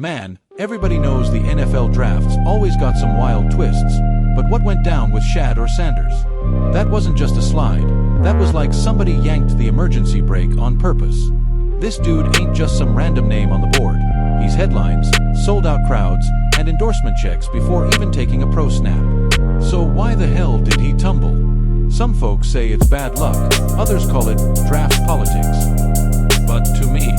Man, everybody knows the NFL drafts always got some wild twists, but what went down with Shedeur Sanders? That wasn't just a slide, that was like somebody yanked the emergency brake on purpose. This dude ain't just some random name on the board. He's headlines, sold-out crowds, and endorsement checks before even taking a pro snap. So why the hell did he tumble? Some folks say it's bad luck, others call it draft politics. But to me,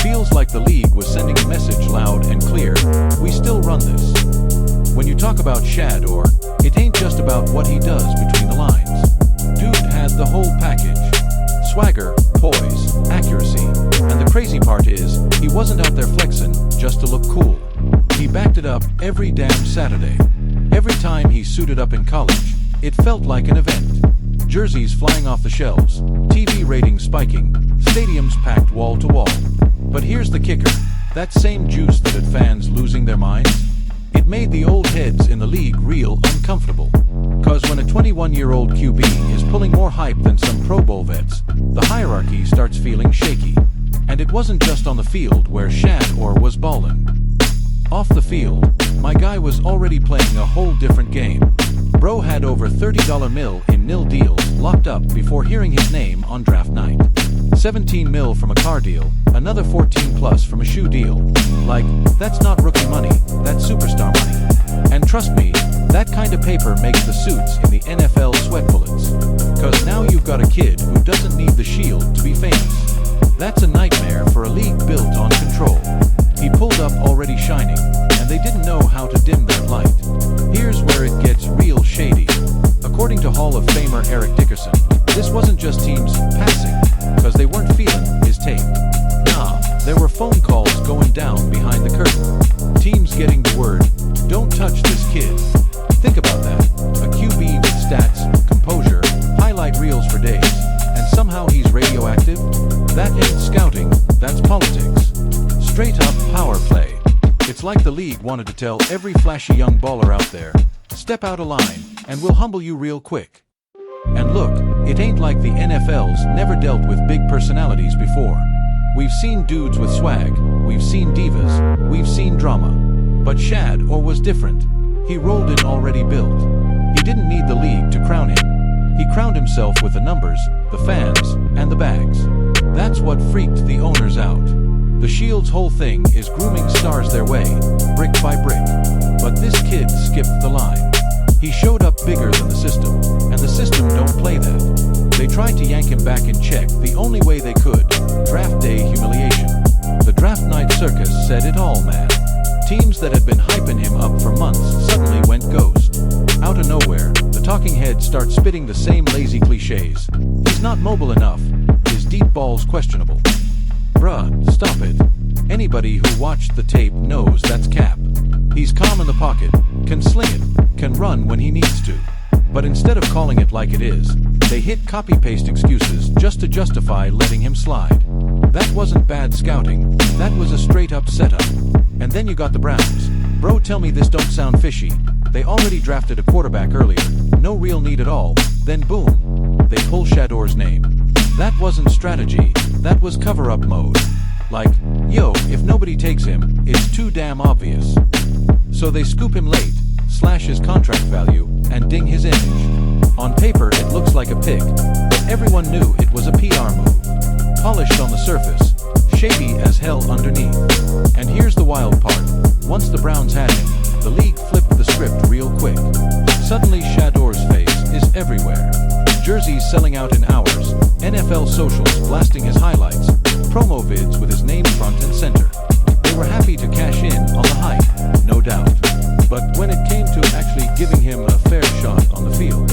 feels like the league was sending a message loud and clear: we still run this. When you talk about Shedeur, it ain't just about what he does between the lines. Dude had the whole package: swagger, poise, accuracy, and the crazy part is, he wasn't out there flexing just to look cool. He backed it up every damn Saturday. Every time he suited up in college, it felt like an event. Jerseys flying off the shelves, TV ratings spiking, stadiums packed wall to wall. But here's the kicker: that same juice that had fans losing their minds, it made the old heads in the league real uncomfortable. Cause when a 21-year-old QB is pulling more hype than some Pro Bowl vets, the hierarchy starts feeling shaky. And it wasn't just on the field where Shedeur was ballin'. Off the field, my guy was already playing a whole different game. Bro had over $30 mil in nil deals locked up before hearing his name on draft night. 17 mil from a car deal, another 14 plus from a shoe deal. Like, that's not rookie money, that's superstar money. And trust me, that kind of paper makes the suits in the NFL sweat bullets. Cause now you've got a kid who doesn't need the shield to be famous. That's a nightmare for a league built on control. He pulled up already shining, and they didn't know how to dim that light. Here's where it gets real shady. According to Hall of Famer Eric Dickerson, this wasn't just teams passing, cause they weren't feeling his tape. Nah, there were phone calls going down behind the curtain. Teams getting the word, don't touch this kid. Think about that, a QB with stats, composure, highlight reels for days, and somehow he's radioactive? That ain't scouting, that's politics. Straight up power play. It's like the league wanted to tell every flashy young baller out there, step out of line, and we'll humble you real quick. And look, it ain't like the NFL's never dealt with big personalities before. We've seen dudes with swag, we've seen divas, we've seen drama. But Shedeur was different. He rolled in already built. He didn't need the league to crown him. He crowned himself with the numbers, the fans, and the bags. That's what freaked the owners out. The Shield's whole thing is grooming stars their way, brick by brick. But this kid skipped the line. He showed up bigger than the system, and the system don't play that. They tried to yank him back in check the only way they could: draft day humiliation. The draft night circus said it all, man. Teams that had been hyping him up for months suddenly went ghost. Out of nowhere, the talking heads start spitting the same lazy cliches. He's not mobile enough, his deep ball's questionable. Bruh, stop it. Anybody who watched the tape knows that's cap. He's calm in the pocket, can sling it, can run when he needs to. But instead of calling it like it is, they hit copy-paste excuses just to justify letting him slide. That wasn't bad scouting, that was a straight-up setup. And then you got the Browns. Bro, tell me this don't sound fishy. They already drafted a quarterback earlier, no real need at all, then boom, they pull Shedeur's name. That wasn't strategy, that was cover-up mode. Like, yo, if nobody takes him, it's too damn obvious. So they scoop him late, slash his contract value, and ding his image. On paper it looks like a pick, but everyone knew it was a PR move. Polished on the surface, shady as hell underneath. And here's the wild part: once the Browns had him, the league flipped the script real quick. Suddenly Shedeur's face is everywhere. Jerseys selling out in hours, NFL socials blasting his highlights, promo vids with his name front and center. They were happy to cash in on the hype, no doubt. But when it came to actually giving him a fair shot on the field,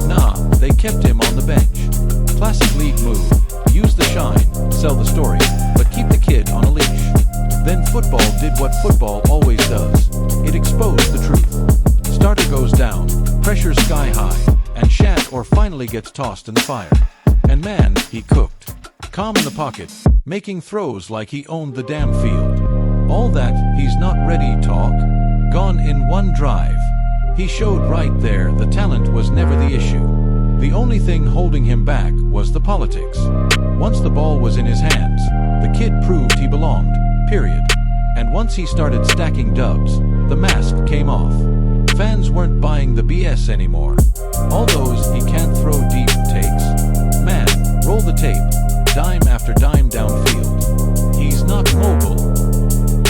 nah, they kept him on the bench. Classic league move: use the shine, sell the story, but keep the kid on a leash. Then football did what football always does. It exposed the truth. Starter goes down, pressure sky high, and Shedeur finally gets tossed in the fire. And man, he cooked. Calm in the pocket, making throws like he owned the damn field. All that he's not ready talk, gone in one drive. He showed right there the talent was never the issue. The only thing holding him back was the politics. Once the ball was in his hands, the kid proved he belonged, period. And once he started stacking dubs, the mask came off. Fans weren't buying the BS anymore. All those "he can't throw deep" takes. Man, roll the tape. Dime after dime downfield. He's not mobile.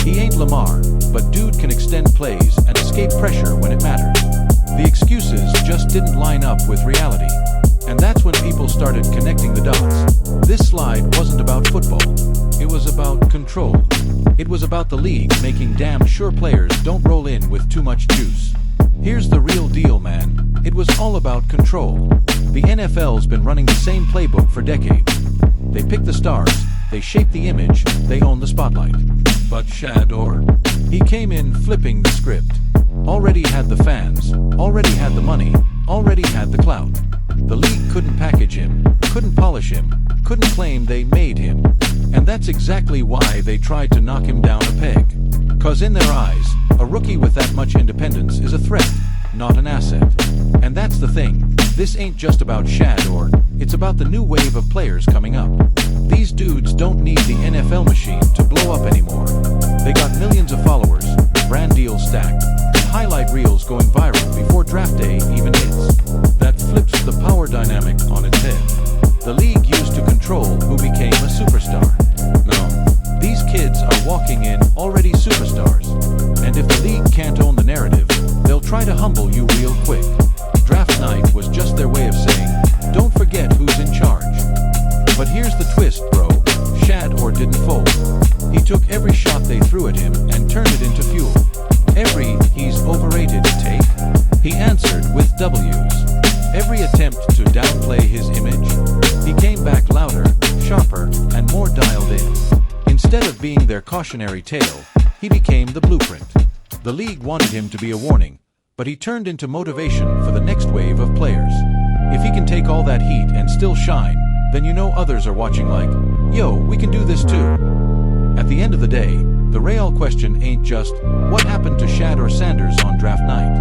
He ain't Lamar, but dude can extend plays and escape pressure when it matters. The excuses just didn't line up with reality. And that's when people started connecting the dots. This slide wasn't about football. It was about control. It was about the league making damn sure players don't roll in with too much juice. Here's the real deal, man. It was all about control. The NFL's been running the same playbook for decades. They pick the stars, they shape the image, they own the spotlight. But Shedeur, he came in flipping the script. Already had the fans, already had the money, already had the clout. The league couldn't package him, couldn't polish him, couldn't claim they made him. And that's exactly why they tried to knock him down a peg. 'Cause in their eyes, a rookie with that much independence is a threat, not an asset. And that's the thing, this ain't just about Shedeur, it's about the new wave of players coming up. These dudes don't need the NFL machine to blow up anymore. They got millions of followers, brand deals stacked, and highlight reels going viral before draft day even hits. That flips the power dynamic on its head. The league used to control who became a superstar. No, these kids are walking in already superstars. And if the league can't own the narrative, they'll try to humble you real quick. Draft night was just their way of saying, don't forget who's in charge. But here's the twist, bro. Shedeur didn't fold. He took every shot they threw at him and turned it into fuel. Every "he's overrated" take, he answered with W's. Every attempt to downplay his image, he came back louder, sharper, and more dialed in. Instead of being their cautionary tale, he became the blueprint. The league wanted him to be a warning, but he turned into motivation for the next wave of players. If he can take all that heat and still shine, then you know others are watching like, yo, we can do this too. At the end of the day, the real question ain't just, what happened to Shedeur Sanders on draft night?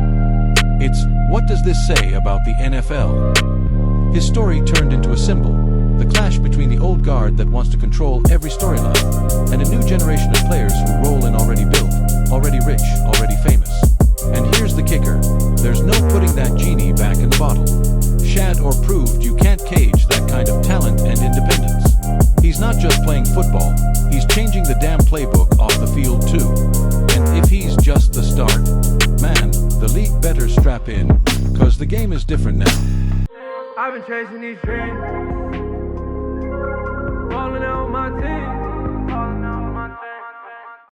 It's, what does this say about the NFL? His story turned into a symbol, the clash between the old guard that wants to control every storyline, and a new generation of players who roll in already built, already rich, already famous. And here's the kicker, there's no putting that genie back in the bottle. Shedeur proved you can't cage that kind of talent and independence. He's not just playing football, he's changing the damn playbook off the field too. And if he's just the start, man, the league better strap in, 'cause the game is different now. I've been chasing these dreams, falling out on my team.